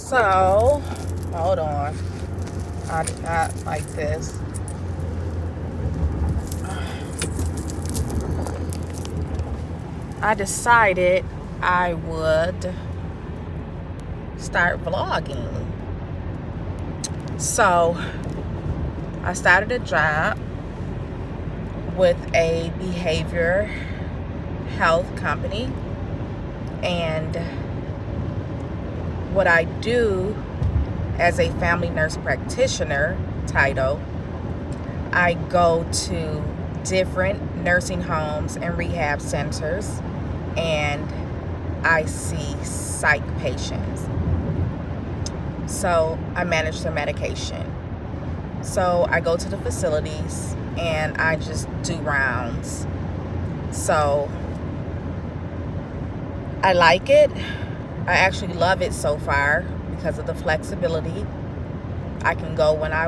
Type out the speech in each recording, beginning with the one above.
So, hold on. I did not like this. I decided I would start vlogging. So, I started a job with a behavior health company, and what I do as a family nurse practitioner title, I go to different nursing homes and rehab centers, and I see psych patients. So I manage their medication. So I go to the facilities and I just do rounds. So I like it. I actually love it so far because of the flexibility. I can go when I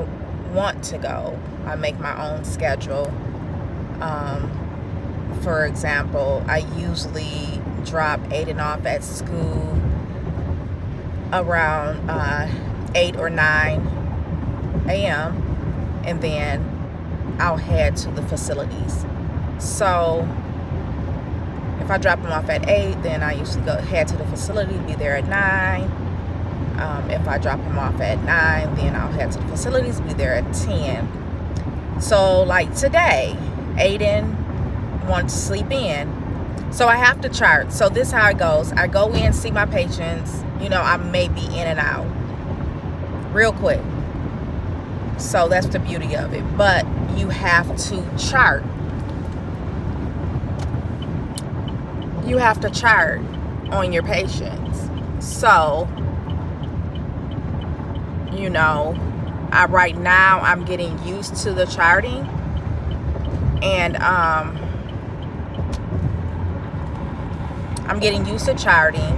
want to go. I make my own schedule. For example, I usually drop Aiden off at school around 8 or 9 a.m. and then I'll head to the facilities. So if I drop him off at 8, then I usually head to the facility, be there at 9. If I drop him off at 9, then I'll head to the facilities, be there at 10. So like today, Aiden wants to sleep in. So I have to chart. So this is how it goes. I go in, see my patients. I may be in and out real quick. So that's the beauty of it. But you have to chart. You have to chart on your patients. So, right now I'm getting used to the charting, and I'm getting used to charting.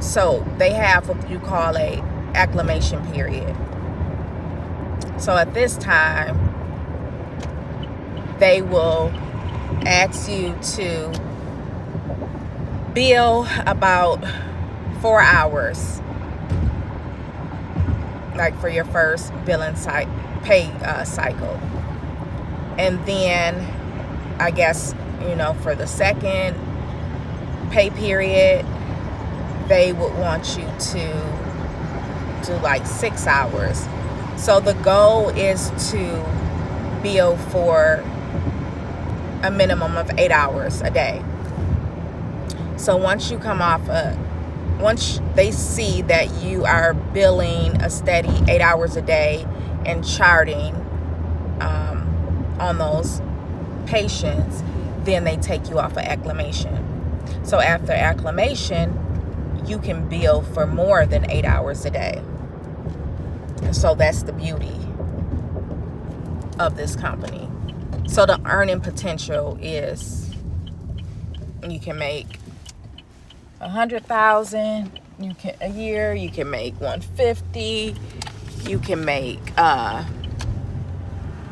So they have what you call a acclimation period. So at this time, they will ask you to bill about 4 hours, like for your first billing pay cycle. And then I guess for the second pay period, they would want you to do like 6 hours. So the goal is to bill for a minimum of 8 hours a day. So once they see that you are billing a steady 8 hours a day and charting on those patients, then they take you off of acclimation. So after acclimation, you can bill for more than 8 hours a day. So that's the beauty of this company. So the earning potential is you can make $100,000 a year. You can make $150,000. You can make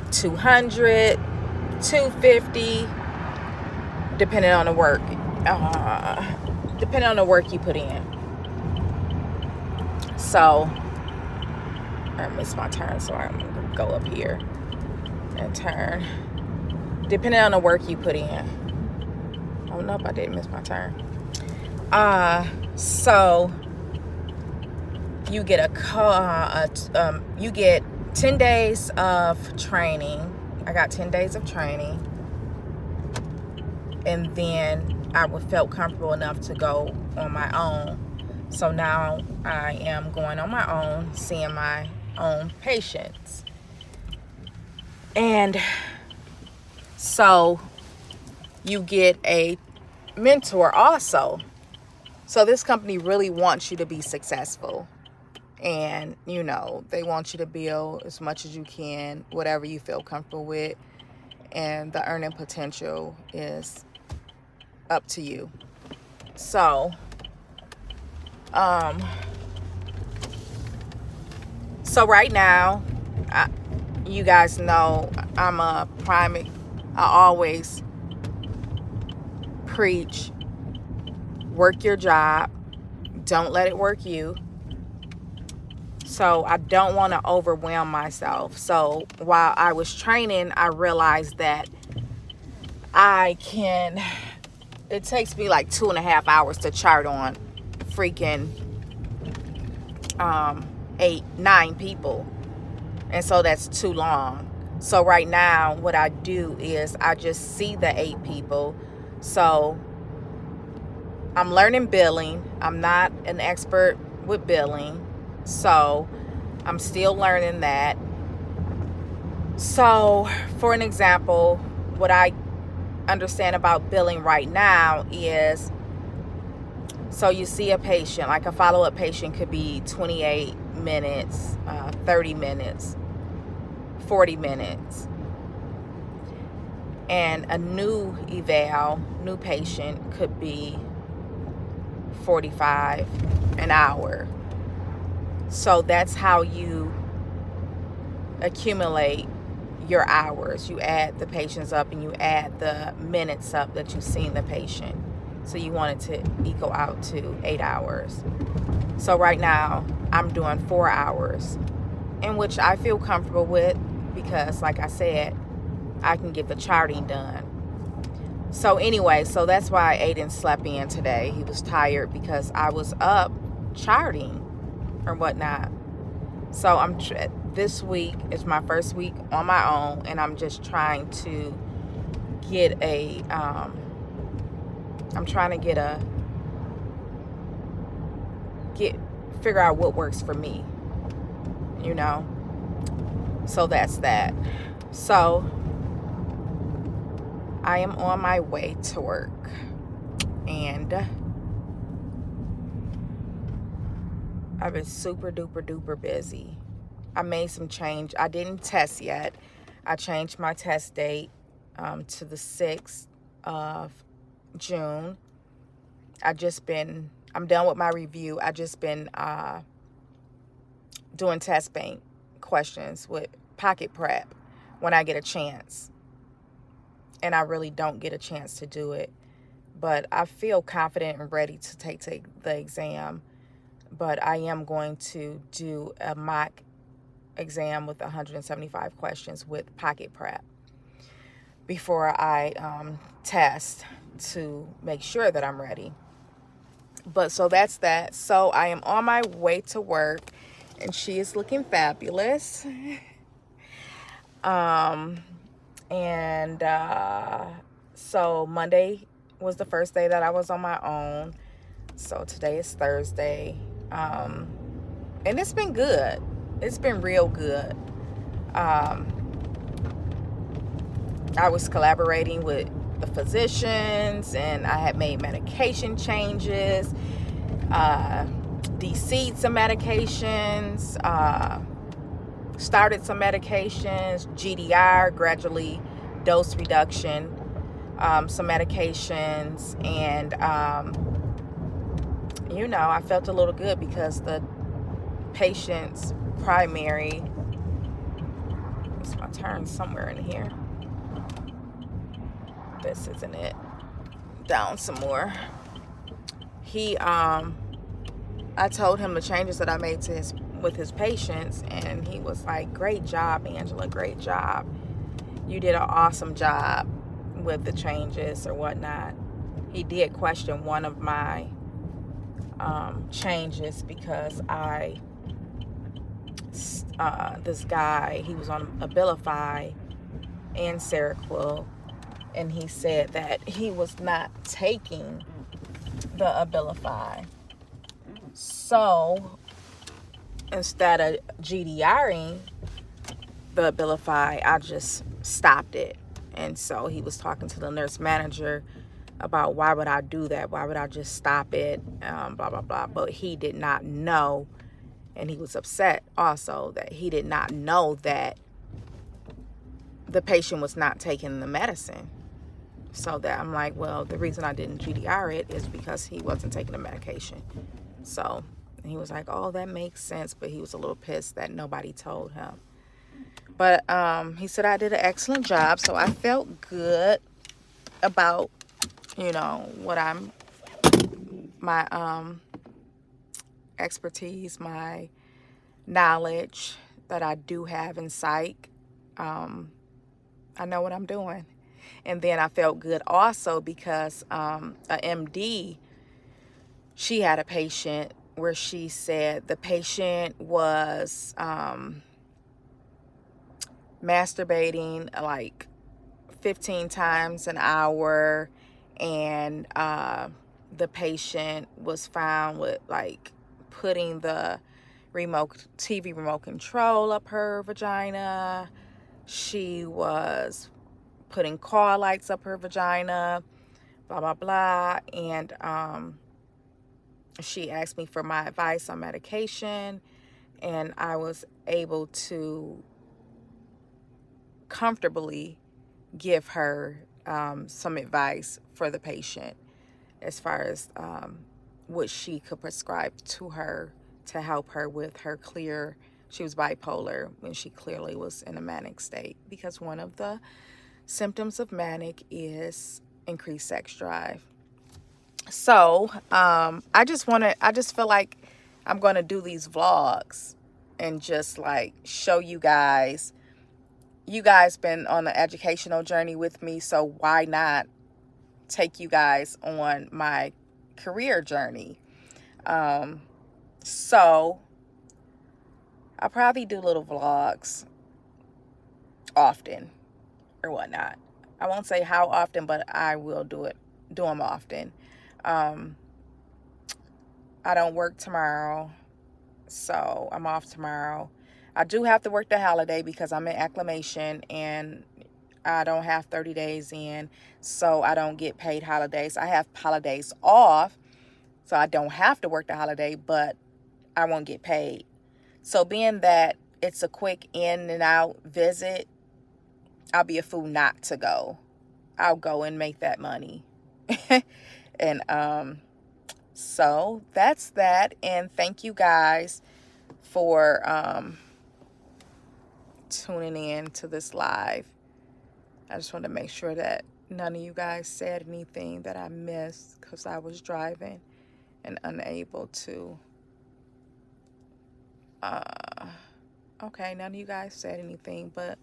$200,000, $250,000, depending on the work. Depending on the work you put in. So I missed my turn, so I'm gonna go up here and turn. Depending on the work you put in. Oh nope, I didn't miss my turn. So you get you get 10 days of training. I got 10 days of training, and then I felt comfortable enough to go on my own. So now I am going on my own, seeing my own patients. And so you get a mentor also. So this company really wants you to be successful. And, they want you to bill as much as you can, whatever you feel comfortable with. And the earning potential is up to you. So, right now, you guys know I'm a I always preach, work your job, Don't let it work you. So I don't want to overwhelm myself. So while I was training, I realized that it takes me like 2.5 hours to chart on freaking 9 people. And so that's too long. So right now, what I do is I just see the 8 people. So I'm learning billing. I'm not an expert with billing. So I'm still learning that. So for an example, what I understand about billing right now is, so you see a patient, like a follow-up patient could be 28 minutes, 30 minutes, 40 minutes. And a new patient could be 45, an hour. So that's how you accumulate your hours. You add the patients up and you add the minutes up that you've seen the patient. So you want it to equal out to 8 hours. So right now I'm doing 4 hours, in which I feel comfortable with because, like I said, I can get the charting done. So anyway, so that's why Aiden slept in today. He was tired because I was up charting or whatnot. So this week is my first week on my own, and I'm just trying to get figure out what works for me, you know. So that's that. So I am on my way to work, and I've been super duper duper busy. I made some change. I didn't test yet. I changed my test date to the 6th of June. I'm done with my review. I just been doing test bank questions with Pocket Prep when I get a chance. And I really don't get a chance to do it. But I feel confident and ready to take the exam. But I am going to do a mock exam with 175 questions with Pocket Prep before I test to make sure that I'm ready. But so that's that. So I am on my way to work, and she is looking fabulous. So Monday was the first day that I was on my own. So today is Thursday. And it's been good. It's been real good. I was collaborating with the physicians, and I had made medication changes, de-seed some medications, started some medications, GDR, gradually dose reduction, some medications, and I felt a little good because the patient's primary, it's my turn somewhere in here. This isn't it. Down some more. I told him the changes that I made with his patients, and he was like, "Great job, Angela, great job. You did an awesome job with the changes," or whatnot. He did question one of my changes because this guy, he was on Abilify and Seroquel, and he said that he was not taking the Abilify. So instead of GDRing the Abilify, I just stopped it. And so he was talking to the nurse manager about why would I do that? Why would I just stop it? Blah, blah, blah. But he did not know, and he was upset also that he did not know that the patient was not taking the medicine. So that I'm like, well, the reason I didn't GDR it is because he wasn't taking the medication. So he was like, oh, that makes sense. But he was a little pissed that nobody told him. But he said I did an excellent job. So I felt good about, what my expertise, my knowledge that I do have in psych. I know what I'm doing. And then I felt good also because a MD, she had a patient where she said the patient was masturbating like 15 times an hour, and the patient was found with like putting the TV remote control up her vagina. She was putting car lights up her vagina, blah blah blah. And she asked me for my advice on medication, and I was able to comfortably give her some advice for the patient as far as what she could prescribe to her to help her with her she was bipolar when she clearly was in a manic state, because one of the symptoms of manic is increased sex drive. So I just feel like I'm going to do these vlogs and just like show you guys. You guys been on the educational journey with me, so why not take you guys on my career journey? So I'll probably do little vlogs often or whatnot. I won't say how often, but I will do them often. I don't work tomorrow, so I'm off tomorrow. I do have to work the holiday because I'm in acclimation and I don't have 30 days in, so I don't get paid holidays. I have holidays off, so I don't have to work the holiday, but I won't get paid. So being that it's a quick in and out visit, I'll be a fool not to go. I'll go and make that money. And so that's that. And thank you guys for tuning in to this live. I just want to make sure that none of you guys said anything that I missed because I was driving and unable to. Okay, none of you guys said anything, but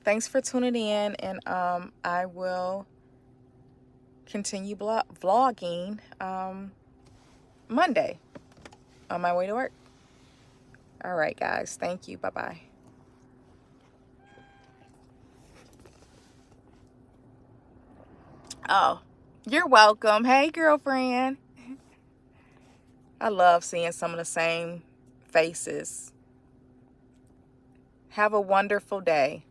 thanks for tuning in, and I will continue vlogging Monday on my way to work. All right, guys. Thank you. Bye-bye. Oh, you're welcome. Hey, girlfriend. I love seeing some of the same faces. Have a wonderful day.